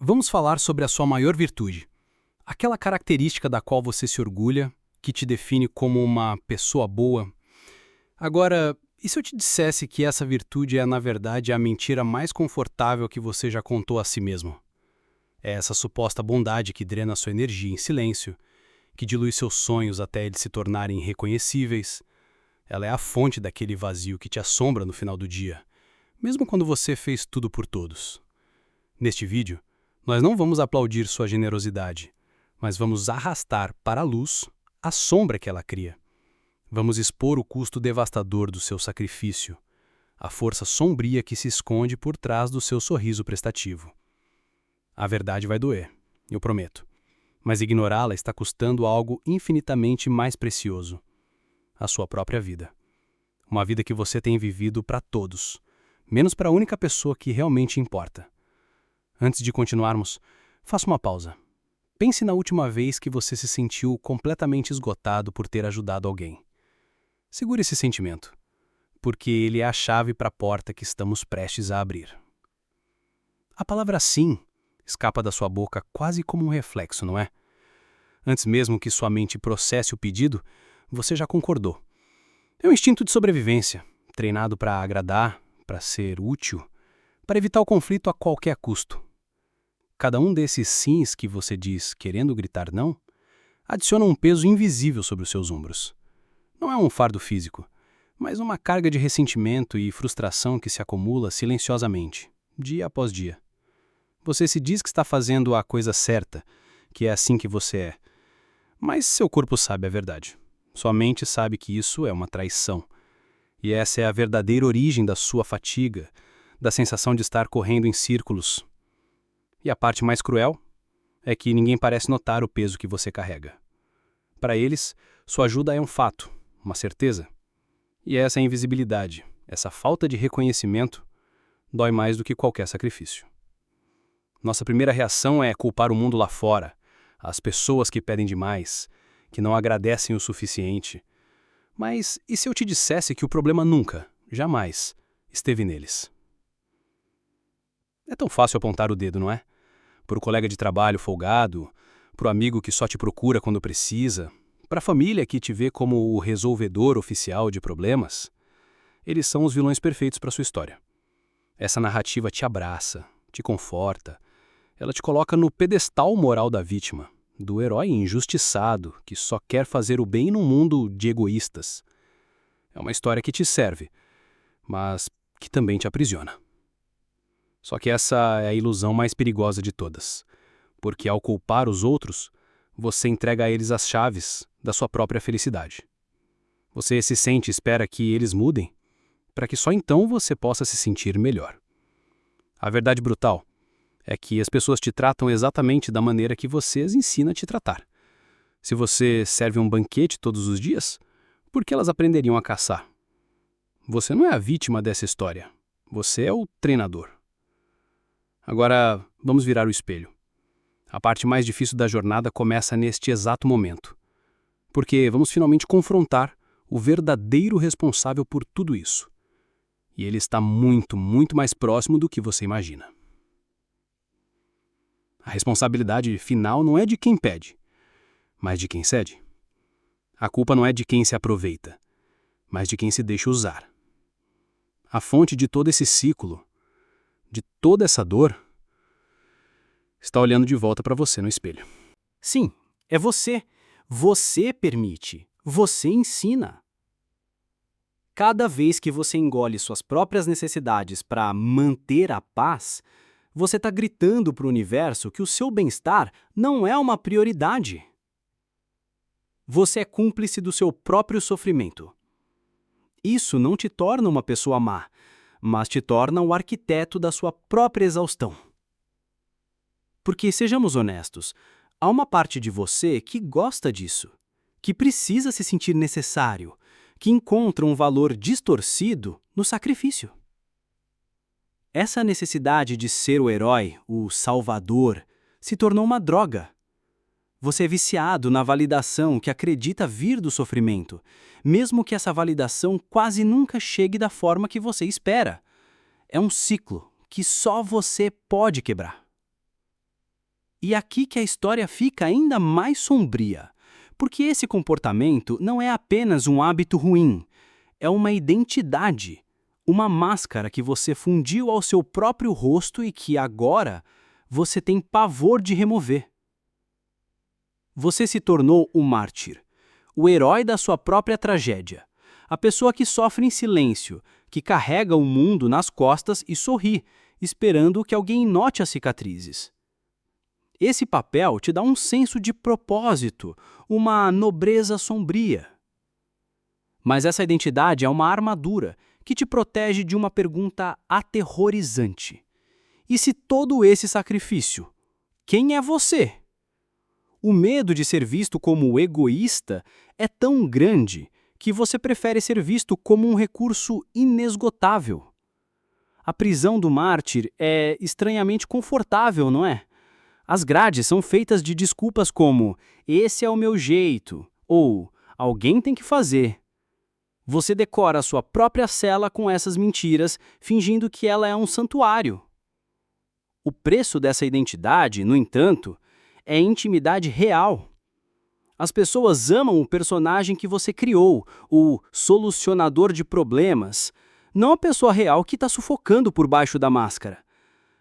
Vamos falar sobre a sua maior virtude. Aquela característica da qual você se orgulha, que te define como uma pessoa boa. Agora, e se eu te dissesse que essa virtude é, na verdade, a mentira mais confortável que você já contou a si mesmo? É essa suposta bondade que drena sua energia em silêncio, que dilui seus sonhos até eles se tornarem irreconhecíveis. Ela é a fonte daquele vazio que te assombra no final do dia, mesmo quando você fez tudo por todos. Neste vídeo, nós não vamos aplaudir sua generosidade, mas vamos arrastar para a luz a sombra que ela cria. Vamos expor o custo devastador do seu sacrifício, a força sombria que se esconde por trás do seu sorriso prestativo. A verdade vai doer, eu prometo, mas ignorá-la está custando algo infinitamente mais precioso: a sua própria vida. Uma vida que você tem vivido para todos, menos para a única pessoa que realmente importa. Antes de continuarmos, faça uma pausa. Pense na última vez que você se sentiu completamente esgotado por ter ajudado alguém. Segure esse sentimento, porque ele é a chave para a porta que estamos prestes a abrir. A palavra sim escapa da sua boca quase como um reflexo, não é? Antes mesmo que sua mente processe o pedido, você já concordou. É um instinto de sobrevivência, treinado para agradar, para ser útil, para evitar o conflito a qualquer custo. Cada um desses sims que você diz querendo gritar não, adiciona um peso invisível sobre os seus ombros. Não é um fardo físico, mas uma carga de ressentimento e frustração que se acumula silenciosamente, dia após dia. Você se diz que está fazendo a coisa certa, que é assim que você é, mas seu corpo sabe a verdade. Sua mente sabe que isso é uma traição. E essa é a verdadeira origem da sua fatiga, da sensação de estar correndo em círculos. E a parte mais cruel é que ninguém parece notar o peso que você carrega. Para eles, sua ajuda é um fato, uma certeza. E essa invisibilidade, essa falta de reconhecimento, dói mais do que qualquer sacrifício. Nossa primeira reação é culpar o mundo lá fora, as pessoas que pedem demais, que não agradecem o suficiente. Mas e se eu te dissesse que o problema nunca, jamais, esteve neles? É tão fácil apontar o dedo, não é? Para o colega de trabalho folgado, para o amigo que só te procura quando precisa, para a família que te vê como o resolvedor oficial de problemas. Eles são os vilões perfeitos para sua história. Essa narrativa te abraça, te conforta, ela te coloca no pedestal moral da vítima, do herói injustiçado que só quer fazer o bem num mundo de egoístas. É uma história que te serve, mas que também te aprisiona. Só que essa é a ilusão mais perigosa de todas, porque ao culpar os outros, você entrega a eles as chaves da sua própria felicidade. Você se sente e espera que eles mudem, para que só então você possa se sentir melhor. A verdade brutal é que as pessoas te tratam exatamente da maneira que você as ensina a te tratar. Se você serve um banquete todos os dias, por que elas aprenderiam a caçar? Você não é a vítima dessa história, você é o treinador. Agora, vamos virar o espelho. A parte mais difícil da jornada começa neste exato momento. Porque vamos finalmente confrontar o verdadeiro responsável por tudo isso. E ele está muito, muito mais próximo do que você imagina. A responsabilidade final não é de quem pede, mas de quem cede. A culpa não é de quem se aproveita, mas de quem se deixa usar. A fonte de todo esse ciclo, de toda essa dor, está olhando de volta para você no espelho. Sim, é você. Você permite. Você ensina. Cada vez que você engole suas próprias necessidades para manter a paz, você está gritando para o universo que o seu bem-estar não é uma prioridade. Você é cúmplice do seu próprio sofrimento. Isso não te torna uma pessoa má, mas te torna o arquiteto da sua própria exaustão. Porque, sejamos honestos, há uma parte de você que gosta disso, que precisa se sentir necessário, que encontra um valor distorcido no sacrifício. Essa necessidade de ser o herói, o salvador, se tornou uma droga. Você é viciado na validação que acredita vir do sofrimento, mesmo que essa validação quase nunca chegue da forma que você espera. É um ciclo que só você pode quebrar. E aqui que a história fica ainda mais sombria, porque esse comportamento não é apenas um hábito ruim, é uma identidade, uma máscara que você fundiu ao seu próprio rosto e que agora você tem pavor de remover. Você se tornou o mártir, o herói da sua própria tragédia, a pessoa que sofre em silêncio, que carrega o mundo nas costas e sorri, esperando que alguém note as cicatrizes. Esse papel te dá um senso de propósito, uma nobreza sombria. Mas essa identidade é uma armadura que te protege de uma pergunta aterrorizante. E se todo esse sacrifício, quem é você? O medo de ser visto como egoísta é tão grande que você prefere ser visto como um recurso inesgotável. A prisão do mártir é estranhamente confortável, não é? As grades são feitas de desculpas como "esse é o meu jeito" ou "alguém tem que fazer". Você decora a sua própria cela com essas mentiras, fingindo que ela é um santuário. O preço dessa identidade, no entanto, é intimidade real. As pessoas amam o personagem que você criou, o solucionador de problemas, não a pessoa real que está sufocando por baixo da máscara.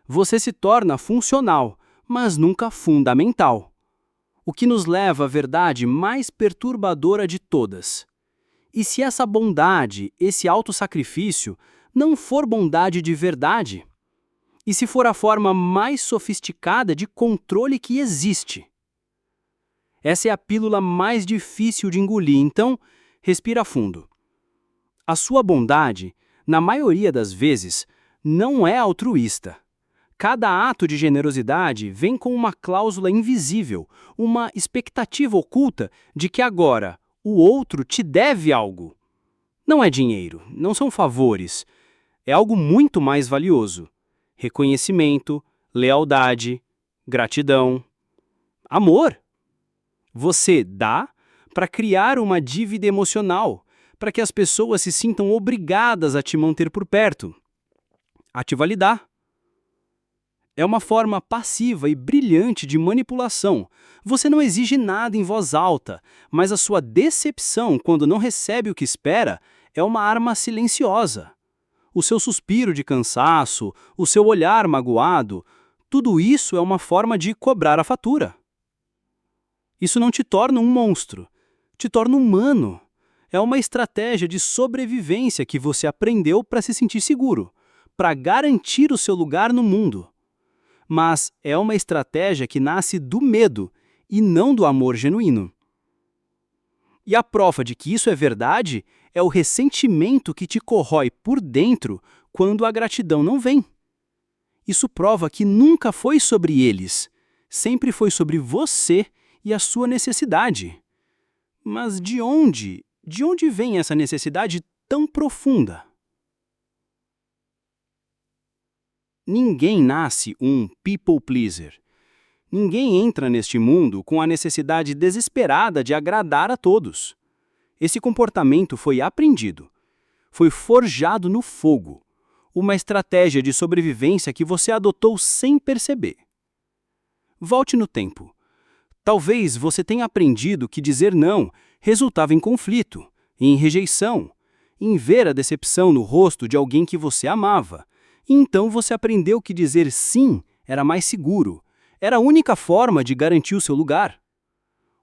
Você se torna funcional, mas nunca fundamental. O que nos leva à verdade mais perturbadora de todas. E se essa bondade, esse autossacrifício, não for bondade de verdade? E se for a forma mais sofisticada de controle que existe? Essa é a pílula mais difícil de engolir, então respira fundo. A sua bondade, na maioria das vezes, não é altruísta. Cada ato de generosidade vem com uma cláusula invisível, uma expectativa oculta de que agora o outro te deve algo. Não é dinheiro, não são favores. É algo muito mais valioso. Reconhecimento, lealdade, gratidão, amor. Você dá para criar uma dívida emocional, para que as pessoas se sintam obrigadas a te manter por perto, a te validar. É uma forma passiva e brilhante de manipulação. Você não exige nada em voz alta, mas a sua decepção quando não recebe o que espera é uma arma silenciosa. O seu suspiro de cansaço, o seu olhar magoado, tudo isso é uma forma de cobrar a fatura. Isso não te torna um monstro, te torna humano. É uma estratégia de sobrevivência que você aprendeu para se sentir seguro, para garantir o seu lugar no mundo. Mas é uma estratégia que nasce do medo e não do amor genuíno. E a prova de que isso é verdade é o ressentimento que te corrói por dentro quando a gratidão não vem. Isso prova que nunca foi sobre eles, sempre foi sobre você e a sua necessidade. Mas de onde? De onde vem essa necessidade tão profunda? Ninguém nasce um people pleaser. Ninguém entra neste mundo com a necessidade desesperada de agradar a todos. Esse comportamento foi aprendido, foi forjado no fogo, uma estratégia de sobrevivência que você adotou sem perceber. Volte no tempo. Talvez você tenha aprendido que dizer não resultava em conflito, em rejeição, em ver a decepção no rosto de alguém que você amava. E então você aprendeu que dizer sim era mais seguro, era a única forma de garantir o seu lugar.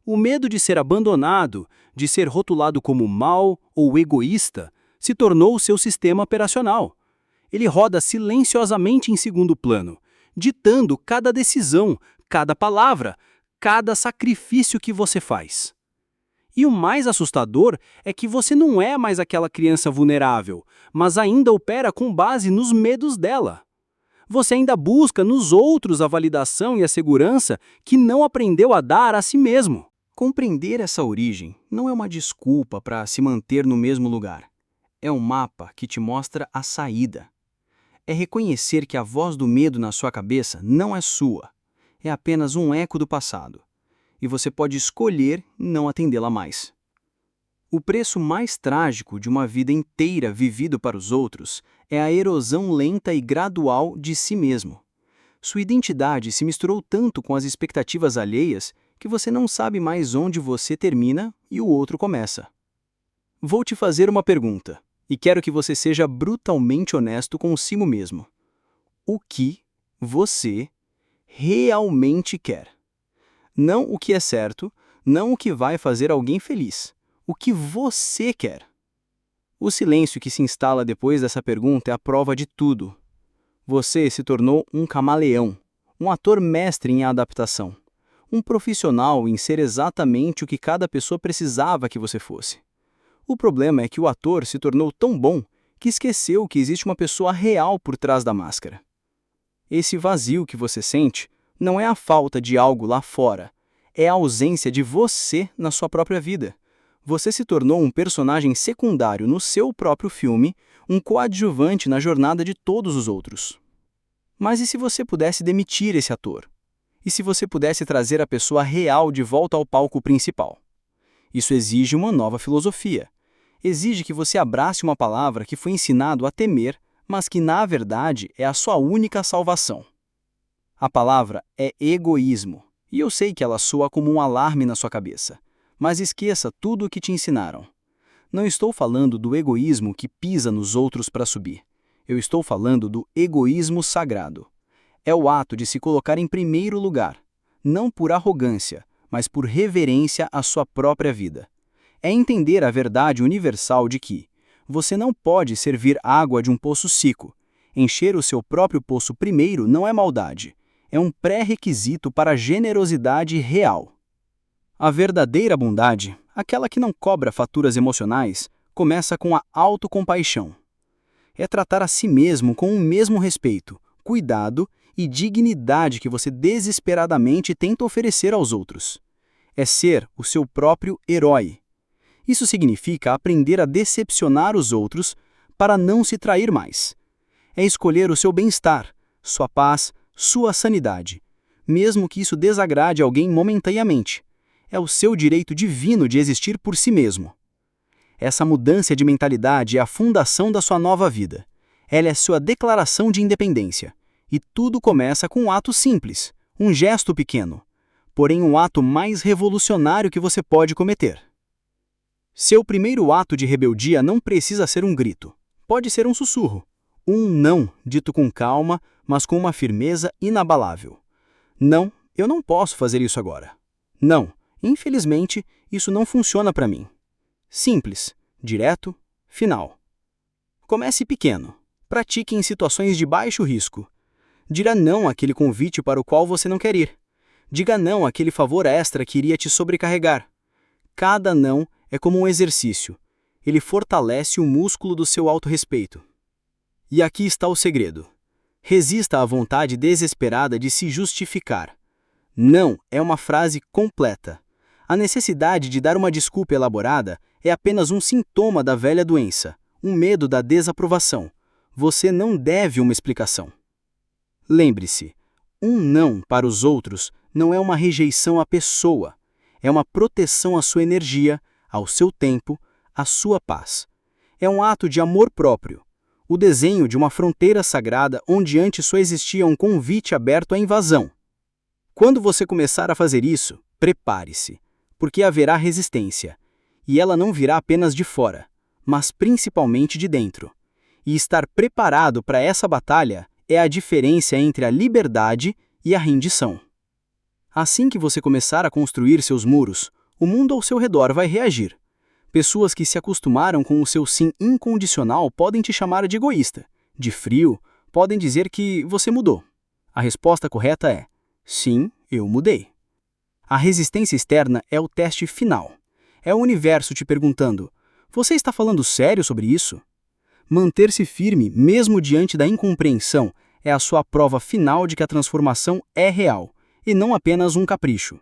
O medo de ser abandonado, de ser rotulado como mau ou egoísta, se tornou o seu sistema operacional. Ele roda silenciosamente em segundo plano, ditando cada decisão, cada palavra, cada sacrifício que você faz. E o mais assustador é que você não é mais aquela criança vulnerável, mas ainda opera com base nos medos dela. Você ainda busca nos outros a validação e a segurança que não aprendeu a dar a si mesmo. Compreender essa origem não é uma desculpa para se manter no mesmo lugar. É um mapa que te mostra a saída. É reconhecer que a voz do medo na sua cabeça não é sua. É apenas um eco do passado. E você pode escolher não atendê-la mais. O preço mais trágico de uma vida inteira vivida para os outros é a erosão lenta e gradual de si mesmo. Sua identidade se misturou tanto com as expectativas alheias que você não sabe mais onde você termina e o outro começa. Vou te fazer uma pergunta, e quero que você seja brutalmente honesto consigo mesmo. O que você realmente quer? Não o que é certo, não o que vai fazer alguém feliz. O que você quer? O silêncio que se instala depois dessa pergunta é a prova de tudo. Você se tornou um camaleão, um ator mestre em adaptação, um profissional em ser exatamente o que cada pessoa precisava que você fosse. O problema é que o ator se tornou tão bom que esqueceu que existe uma pessoa real por trás da máscara. Esse vazio que você sente não é a falta de algo lá fora, é a ausência de você na sua própria vida. Você se tornou um personagem secundário no seu próprio filme, um coadjuvante na jornada de todos os outros. Mas e se você pudesse demitir esse ator? E se você pudesse trazer a pessoa real de volta ao palco principal? Isso exige uma nova filosofia. Exige que você abrace uma palavra que foi ensinado a temer, mas que na verdade é a sua única salvação. A palavra é egoísmo, e eu sei que ela soa como um alarme na sua cabeça. Mas esqueça tudo o que te ensinaram. Não estou falando do egoísmo que pisa nos outros para subir. Eu estou falando do egoísmo sagrado. É o ato de se colocar em primeiro lugar, não por arrogância, mas por reverência à sua própria vida. É entender a verdade universal de que você não pode servir água de um poço seco. Encher o seu próprio poço primeiro não é maldade. É um pré-requisito para a generosidade real. A verdadeira bondade, aquela que não cobra faturas emocionais, começa com a autocompaixão. É tratar a si mesmo com o mesmo respeito, cuidado e dignidade que você desesperadamente tenta oferecer aos outros. É ser o seu próprio herói. Isso significa aprender a decepcionar os outros para não se trair mais. É escolher o seu bem-estar, sua paz, sua sanidade, mesmo que isso desagrade alguém momentaneamente. É o seu direito divino de existir por si mesmo. Essa mudança de mentalidade é a fundação da sua nova vida. Ela é sua declaração de independência. E tudo começa com um ato simples, um gesto pequeno, porém um ato mais revolucionário que você pode cometer. Seu primeiro ato de rebeldia não precisa ser um grito. Pode ser um sussurro. Um não, dito com calma, mas com uma firmeza inabalável. Não, eu não posso fazer isso agora. Não, infelizmente, isso não funciona para mim. Simples, direto, final. Comece pequeno. Pratique em situações de baixo risco. Diga não àquele convite para o qual você não quer ir. Diga não àquele favor extra que iria te sobrecarregar. Cada não é como um exercício. Ele fortalece o músculo do seu autorrespeito. E aqui está o segredo. Resista à vontade desesperada de se justificar. Não é uma frase completa. A necessidade de dar uma desculpa elaborada é apenas um sintoma da velha doença, um medo da desaprovação. Você não deve uma explicação. Lembre-se, um não para os outros não é uma rejeição à pessoa, é uma proteção à sua energia, ao seu tempo, à sua paz. É um ato de amor próprio, o desenho de uma fronteira sagrada onde antes só existia um convite aberto à invasão. Quando você começar a fazer isso, prepare-se, porque haverá resistência, e ela não virá apenas de fora, mas principalmente de dentro. E estar preparado para essa batalha é a diferença entre a liberdade e a rendição. Assim que você começar a construir seus muros, o mundo ao seu redor vai reagir. Pessoas que se acostumaram com o seu sim incondicional podem te chamar de egoísta, de frio, podem dizer que você mudou. A resposta correta é: sim, eu mudei. A resistência externa é o teste final. É o universo te perguntando: você está falando sério sobre isso? Manter-se firme, mesmo diante da incompreensão, é a sua prova final de que a transformação é real, e não apenas um capricho.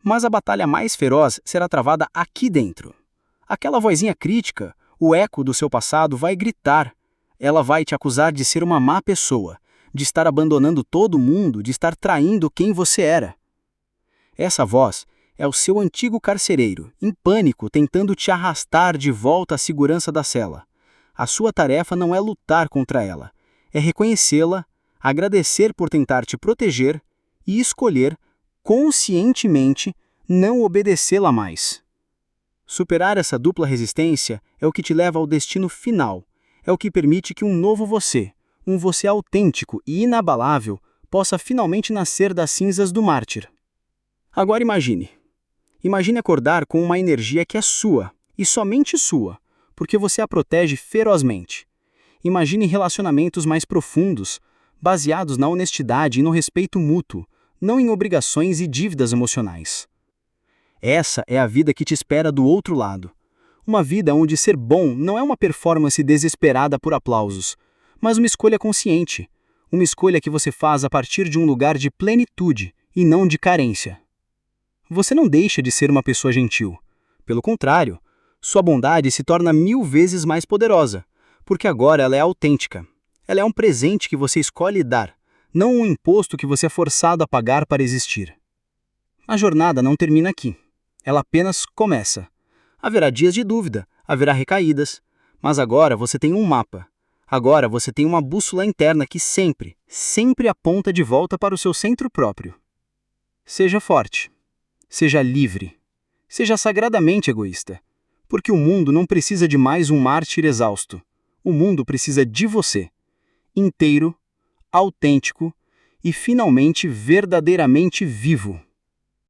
Mas a batalha mais feroz será travada aqui dentro. Aquela vozinha crítica, o eco do seu passado vai gritar. Ela vai te acusar de ser uma má pessoa, de estar abandonando todo mundo, de estar traindo quem você era. Essa voz é o seu antigo carcereiro, em pânico, tentando te arrastar de volta à segurança da cela. A sua tarefa não é lutar contra ela, é reconhecê-la, agradecer por tentar te proteger e escolher, conscientemente, não obedecê-la mais. Superar essa dupla resistência é o que te leva ao destino final, é o que permite que um novo você, um você autêntico e inabalável, possa finalmente nascer das cinzas do mártir. Agora imagine. Imagine acordar com uma energia que é sua, e somente sua, porque você a protege ferozmente. Imagine relacionamentos mais profundos, baseados na honestidade e no respeito mútuo, não em obrigações e dívidas emocionais. Essa é a vida que te espera do outro lado. Uma vida onde ser bom não é uma performance desesperada por aplausos, mas uma escolha consciente, uma escolha que você faz a partir de um lugar de plenitude e não de carência. Você não deixa de ser uma pessoa gentil. Pelo contrário, sua bondade se torna 1000 vezes mais poderosa, porque agora ela é autêntica. Ela é um presente que você escolhe dar, não um imposto que você é forçado a pagar para existir. A jornada não termina aqui. Ela apenas começa. Haverá dias de dúvida, haverá recaídas, mas agora você tem um mapa. Agora você tem uma bússola interna que sempre, sempre aponta de volta para o seu centro próprio. Seja forte. Seja livre. Seja sagradamente egoísta. Porque o mundo não precisa de mais um mártir exausto. O mundo precisa de você. Inteiro, autêntico e finalmente verdadeiramente vivo.